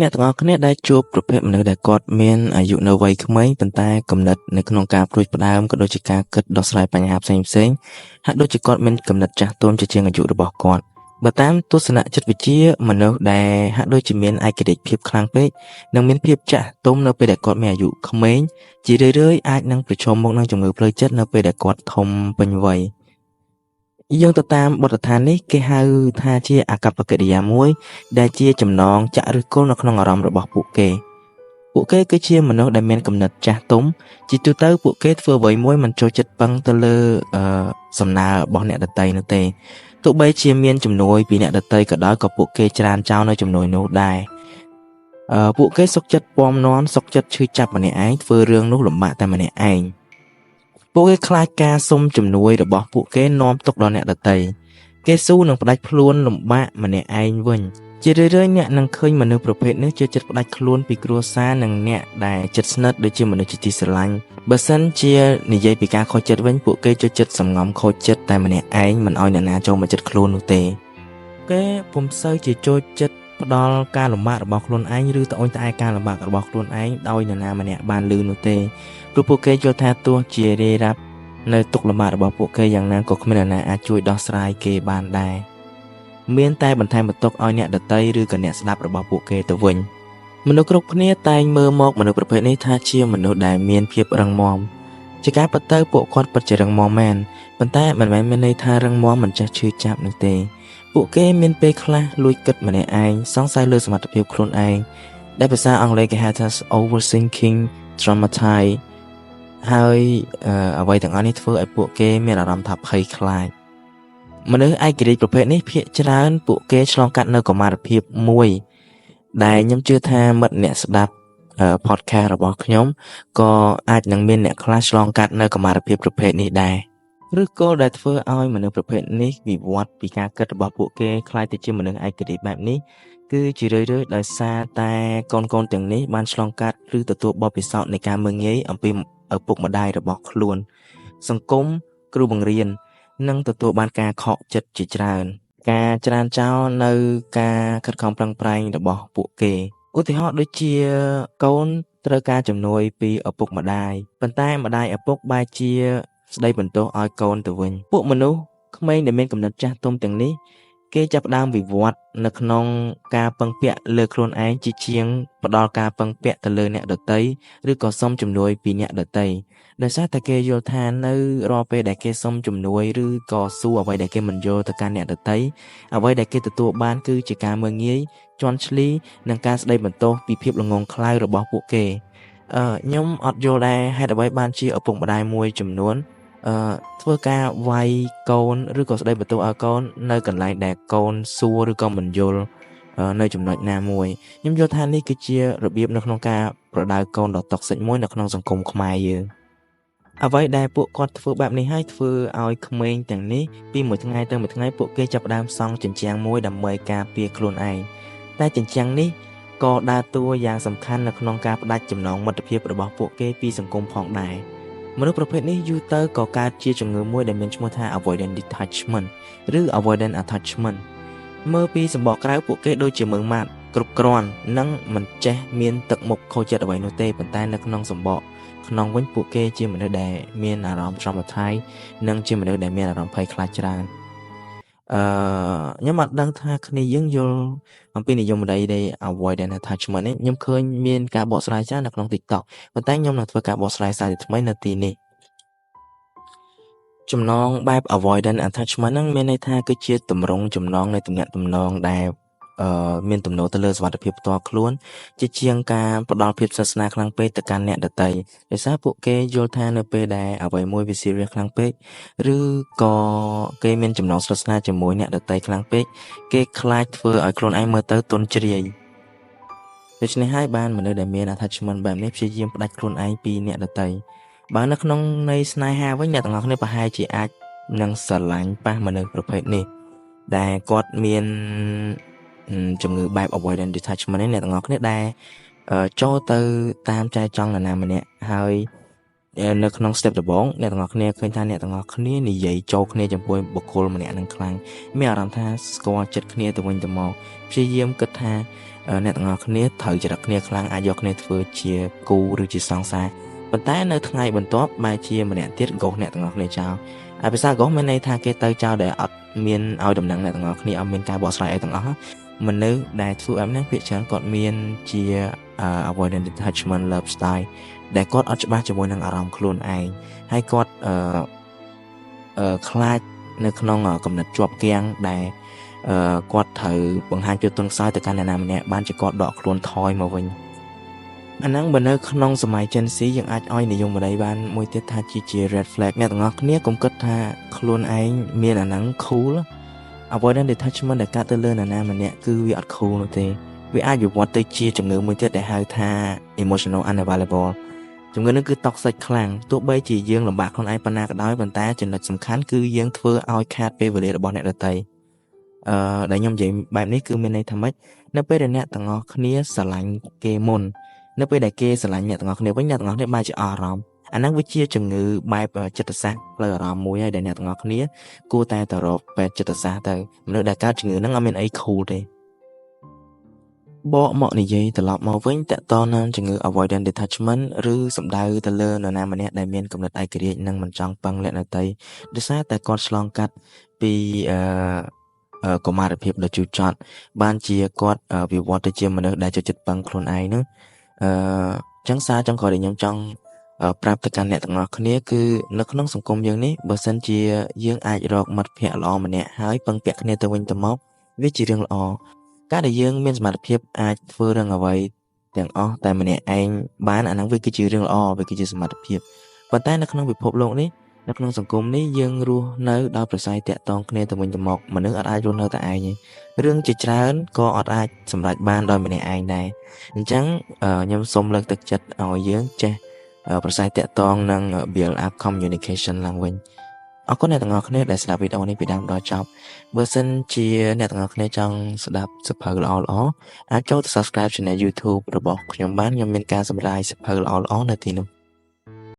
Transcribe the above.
អ្នកទាំងអស់គ្នាដែលជួបប្រភេទមនុស្សដែលគាត់មានអាយុនៅវ័យក្មេងប៉ុន្តែគំនិតនៅក្នុងការព្រួយផ្ដើមក៏ដូចជាការគិតដោះស្រាយបញ្ហាផ្សេងៗហាក់ដូចជាគាត់មានគំនិតចាស់ទុំជាជាងអាយុរបស់គាត់បើតាមទស្សនៈចិត្តវិទ្យាមនុស្សដែលហាក់ដូចជាមានឯករាជ្យភាពខ្លាំងពេកនិងមានភាពចាស់ទុំនៅពេលដែលគាត់មានអាយុក្មេងជារឿយៗអាចនឹងប្រឈមមុខនឹងជំងឺផ្លូវចិត្តនៅពេលដែលគាត់ធំពេញវ័យយោងទៅតាមបទដ្ឋាននេះគេហៅថាជាអាកប្បកិរិយាមួយដែលជាចំណងចាក់ឫសគល់នៅក្នុងអារម្មណ៍របស់ពួកគេគឺជាមនុស្សដែលមានគំនិតចាស់ទុំជាទូទៅពួកគេធ្វើអ្វីមួយមិនចូលចិត្តពឹងទៅលើសំណើរបស់អ្នកដទៃនោះទេទោះបីជាមានជំនួយពីអ្នកដទៃក៏ដោយក៏ពួកគេច្រានចោលនៅជំនួយនោះដែរពួកគេសុខចិត្តពំនាំសុខចិត្តឈឺចាប់ម្នាក់ឯងធ្វើរឿងនោះលំបាកតែម្នាក់ឯងពួកគេខ្លាចការសុំជំនួយរបស់ពួកគេនាំទុកដល់អ្នកដទៃគេស៊ូនឹងផ្ដាច់ខ្លួនលំបាកម្នាក់ឯងវិញជារឿយៗអ្នកនឹងឃើញមនុស្សប្រភេទនេះចូលចិត្តផ្ដាច់ខ្លួនពីគ្រួសារនិងអ្នកដែលជិតស្និទ្ធដូចជាមនុស្សជាទីស្រឡាញ់បើសិនជានិយាយពីការខូចចិត្តវិញពួកគេចូលចិត្តសំងំខូចចិត្តតែម្នាក់ឯងមិនឲ្យអ្នកណាចូលមកជិតខ្លួននោះទេគេពុំសូវជាចូលចិត្តផ្ដល់ការលំបាករបស់ខ្លួនឯងឬត្អូញត្អែការលំបាករបស់ខ្លួនឯងដោយនរណាម្នាក់បានឮនោះទេព្រោះពួកគេយល់ថាទោះជារាយរាប់នៅទុក្ខលំបាករបស់ពួកគេយ៉ាងណាក៏គ្មាននរណាអាចជួយដោះស្រាយគេបានដែរមានតែបន្ថែមបន្ទុកឲ្យអ្នកដទៃឬក៏អ្នកស្ដាប់របស់ពួកគេទៅវិញមនុស្សគ្រប់គ្នាតែងមើលមកមនុស្សប្រភេទនេះថាជាមនុស្សដែលមានភាពរឹងមាំជាការពិតទៅពួកគាត់ពិតជារឹងមាំមែនប៉ុន្តែមិនមែនមានន័យថារឹងមាំមិនចេះឈឺចាប់នោះទេពួកគេមានពេលខ្លះលួចគិតម្នាក់ឯងសង្ស័យលើសមត្ថភាពខ្លួនឯងដែលភាសាអង់គ្លេសគេហៅថា overthinking traumatized ហើយអ្វីទាំងអស់នេះធ្វើឲ្យពួកគេមានអារម្មណ៍ថាភ័យខ្លាចមនុស្សឯករាជ្យប្រភេទនេះភាគច្រើនពួកគេឆ្លងកាត់នៅកុមារភាពមួយដែលខ្ញុំជឿថាមិត្តអ្នកស្ដាប់ podcast របស់ខ្ញុំក៏អាចនឹងមានអ្នកខ្លះឆ្លងកាត់នៅកុមារភាពប្រភេទនេះដែរឬគោលដែលធ្វើឲ្យមនុស្សប្រភេទនេះវិវត្តពីការគិតរបស់ពួកគេคล้ายទៅជាមនុស្សឯករាជ្យបែបនេះគឺជារឿយៗដោយសារតែកូនទាំងនេះបានឆ្លងកាត់ឬទទួលបទពិសោធន៍នៃការមើលងាយអំពីឪពុកម្ដាយរបស់ខ្លួនសង្គមគ្រូបង្រៀននិងទទួលបានការខកចិត្តជាច្រើនការច្រានចោលនៅការខិតខំប្រឹងប្រែងរបស់ពួកគេឧទាហរណ៍ដូចជាកូនត្រូវការជំនួយពីឪពុកម្ដាយប៉ុន្តែម្ដាយឪពុកបែរជាស្ដីបន្ទោសឲ្យកូនទៅវិញពួកមនុស្សក្មេងដែលមានគំនិតចាស់ទុំទាំងនេះគេចាប់ផ្ដើមវិវត្តនៅក្នុងការពឹងពាក់លើខ្លួនឯងជាជាងផ្ដល់ការពឹងពាក់ទៅលើអ្នកដទៃឬក៏សុំជំនួយពីអ្នកដទៃដោយសារតែគេយល់ថានៅរាល់ពេលដែលគេសុំជំនួយឬក៏សួរអ្វីដែលគេមិនយល់ទៅកាន់អ្នកដទៃអ្វីដែលគេទទួលបានគឺជាការមើលងាយជន់ឈ្លីនិងការស្ដីបន្ទោសពីភាពល្ងងខ្លៅរបស់ពួកគេខ្ញុំអត់យល់ដែរហេតុអ្វីបានជាឪពុកម្ដាយមួយចំនួនធ្វើការវាយកូនឬក៏ស្ដីបន្ទោសឲ្យកូននៅកន្លែងដែលកូនសួរឬក៏មិនយល់នៅចំណុចណាមួយខ្ញុំយល់ថានេះគឺជារបៀបនៅក្នុងការប្រដៅកូនដ៏តុកសិចមួយនៅក្នុងសង្គមខ្មែរយើងអ្វីដែលពួកគាត់ធ្វើបែបនេះហើយធ្វើឲ្យក្មេងទាំងនេះពីមួយថ្ងៃទៅមួយថ្ងៃពួកគេចាប់ផ្ដើមសង់ជញ្ជាំងមួយដើម្បីការពារខ្លួនឯងតែជញ្ជាំងនេះក៏ដើរតួយ៉ាងសំខាន់នៅក្នុងការផ្ដាច់ចំណងមិត្តភាពរបស់ពួកគេពីសង្គមផងដែរមនុស្សប្រភេទនេះយូរទៅក៏កើតជាជំងឺមួយដែលមានឈ្មោះថា avoidant detachment ឬ avoidant attachment មើលពីសម្បកក្រៅពួកគេដូចជាមើងម៉ាត់គ្រប់គ្រាន់និងមិនចេះមានទឹកមុខខូចចិត្តអ្វីនោះទេប៉ុន្តែនៅក្នុងសម្បកក្នុងវិញពួកគេជាមនុស្សដែលមានអារម្មណ៍ traumatized និងជាមនុស្សដែលមានអារម្មណ៍ភ័យខ្លាចច្រើនខ្ញុំអត់ដឹងថាគ្នាយើងយល់អំពីនិយមន័យនៃ avoidant attachment នេះខ្ញុំឃើញមានការបកស្រាយច្រើននៅក្នុង TikTok ប៉ុន្តែខ្ញុំនឹងធ្វើការបកស្រាយសារថ្មីនៅទីនេះចំណងបែប avoidant attachment ហ្នឹងមានន័យថាគឺជាទម្រង់ចំណងនៃទំនាក់ទំនងដែលមានទំនោរទៅលើសុវត្ថិភាពផ្ទាល់ខ្លួនជាជាងការផ្ដល់ភាពស្និទ្ធស្នាលខ្លាំងពេកទៅកាន់អ្នកដទៃដោយសារពួកគេយល់ថានៅពេលដែលអ្វីមួយវា serious ខ្លាំងពេកឬក៏គេមានចំណងស្និទ្ធស្នាលជាមួយអ្នកដទៃខ្លាំងពេកគេខ្លាចធ្វើឲ្យខ្លួនឯងមើលទៅទន់ជ្រាយដូច្នេះហើយបានមនុស្សដែលមាន attachment បែបនេះព្យាយាមផ្ដាច់ខ្លួនឯងពីអ្នកដទៃបើនៅក្នុងន័យស្នេហាវិញអ្នកទាំងអស់គ្នាប្រហែលជាអាចនឹងស្រឡាញ់ប៉ះមនុស្សប្រភេទនេះដែលគាត់មានជំងឺបែប avoidant detachment នេះអ្នកទាំងអស់គ្នាដែលចូលទៅតាមចែចង់នរណាម្នាក់ហើយនៅក្នុង step ដំបូងអ្នកទាំងអស់គ្នាឃើញថាអ្នកទាំងអស់គ្នានិយាយចូលគ្នាចំពោះបុគ្គលម្នាក់នឹងខ្លាំងមានអារម្មណ៍ថាស្គាល់ចិត្តគ្នាទៅវិញទៅមកព្យាយាមគិតថា អ្នកទាំងអស់គ្នាត្រូវចរិតគ្នាខ្លាំងអាចយកគ្នាធ្វើជាគូឬជាសង្សារប៉ុន្តែនៅថ្ងៃបន្ទាប់បែរជាម្នាក់ទៀតកោសអ្នកទាំងអស់គ្នាចោលហើយភាសាកោសមានន័យថាគេទៅចោលដែលអត់មានឲ្យដំណឹងអ្នកទាំងអស់គ្នាអត់មានការបកស្រាយអីទាំងអស់មនុស្សដែលធ្វើបែបហ្នឹងភាគច្រើនគាត់មានជា avoidant attachment love style ដែលគាត់អត់ច្បាស់ជាមួយនឹងអារម្មណ៍ខ្លួនឯងហើយគាត់ខ្លាចនៅក្នុងកំណត់ជាប់គាំងដែលគាត់ត្រូវបង្ហាញភាពទន់ខ្សោយទៅកាន់អ្នកណាម្នាក់បានជាគាត់ដកខ្លួនថយមកវិញអាហ្នឹងបើនៅក្នុងសម័យ Gen Z យើងអាចឲ្យនិយមន័យបានមួយទៀតថាជា red flag អ្នកទាំងអស់គ្នាកុំគិតថាខ្លួនឯងមានអាហ្នឹង cool avoidant attachment ដែលកើតទៅលើអ្នកណាម្នាក់គឺវាអត់ cool នោះទេវាអាចវិវត្តទៅជាជំងឺមួយទៀតដែលហៅថា emotional unavailable ជំងឺនេះគឺ toxic ខ្លាំងទោះបីជាយើងលំបាកខ្លួនឯងប៉ុណ្ណាក៏ដោយប៉ុន្តែចំណុចសំខាន់គឺយើងធ្វើឲ្យខាតពេលវេលារបស់អ្នកដទៃដែលខ្ញុំនិយាយបែបនេះគឺមានន័យថាម៉េចនៅពេលដែលអ្នកទាំងអស់គ្នាស្រឡាញ់គេមុននៅពេលដែលគេស្រឡាញ់អ្នកទាំងអស់គ្នាវិញអ្នកទាំងអស់គ្នាបែរជាអារម្មណ៍អាហ្នឹងវាជាជំងឺបែបចិត្តសាស្ត្រផ្លូវអារម្មណ៍មួយហើយដែលអ្នកទាំងអស់គ្នាគួរតែទៅរកពេទ្យចិត្តសាស្ត្រទៅមនុស្សដែលកើតជំងឺហ្នឹងអត់មានអី cool ទេបកមកនិយាយត្រឡប់មកវិញតកតនឹងជំងឺ avoidant detachment ឬសំដៅទៅលើនរណាម្នាក់ដែលមានគំនិតឯករាជ្យនិងមិនចង់ពឹងលក្ខណៈតីដោយសារតែគាត់ឆ្លងកាត់ពីកុមារភាពដ៏ជូរចត់បានជាគាត់វិវត្តទៅជាមនុស្សដែលចូលចិត្តពឹងខ្លួនឯងហ្នឹងចឹងសារចុងក្រោយដែលខ្ញុំចង់ប្រាប់ទៅកាន់អ្នកទាំងអស់គ្នាគឺនៅក្នុងសង្គមយើងនេះបើសិនជាយើងអាចរកមិត្តភ័ក្តិល្អម្នាក់ហើយពឹងពាក់គ្នាទៅវិញទៅមកវាជារឿងល្អការដែលយើងមានសមត្ថភាពអាចធ្វើរឿងអ្វីទាំងអស់តែម្នាក់ឯងបានអាហ្នឹងវាគឺជារឿងល្អវាគឺជាសមត្ថភាពប៉ុន្តែនៅក្នុងពិភពលោកនេះនៅក្នុងសង្គមនេះយើងរស់នៅដោយប្រស័យតាក់ទងគ្នាទៅវិញទៅមកមនុស្សអាចរស់នៅតែឯងទេរឿងជាច្រើនក៏អាចសម្រេចបានដោយម្នាក់ឯងដែរអញ្ចឹងខ្ញុំសូមលើកទឹកចិត្តឲ្យយើងចេះប្រស័យតាក់ទងនិង build up communication ឡើងវិញអរគុណអ្នកទាំងអស់គ្នាដែលស្ដាប់វីដេអូនេះពីដើមដល់ចប់បើសិនជាអ្នកទាំងអស់គ្នាចង់ស្ដាប់សៀវភៅល្អៗអាចចូលទៅ subscribe channel YouTube របស់ខ្ញុំបានខ្ញុំមានការសម្រាយសៀវភៅល្អៗនៅទីនោះ